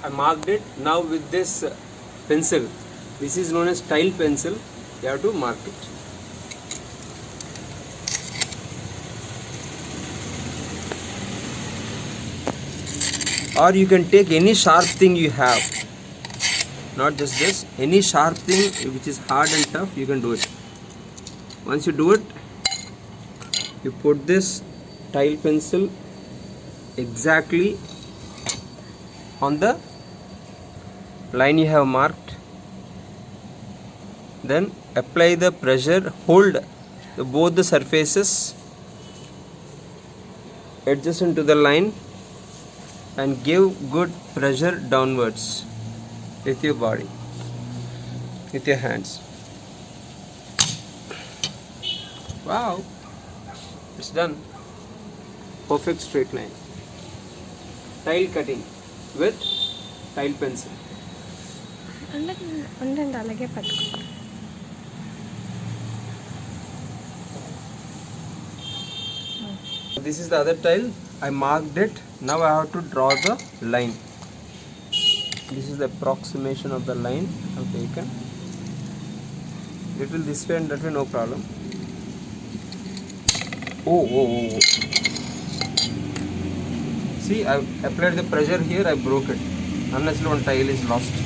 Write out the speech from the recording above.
I marked it. Now with this pencil, this is known as tile pencil, you have to mark it. Or you can take any sharp thing you have, not just this, any sharp thing which is hard and tough, you can do it. Once you do it, you put this tile pencil exactly on the line you have marked, then apply the pressure, hold both the surfaces adjacent to the line and give good pressure downwards with your body, with your hands. Wow, it's done. Perfect straight line. Tile cutting with tile pencil. ఉండండి అలాగే పట్టుకో. This is the other tile. I marked it. Now I have to draw the line. This is the approximation of the line I have taken. Little this way and that way, no problem. Oh. See, I applied the pressure here, I broke it. Unless one tile is lost.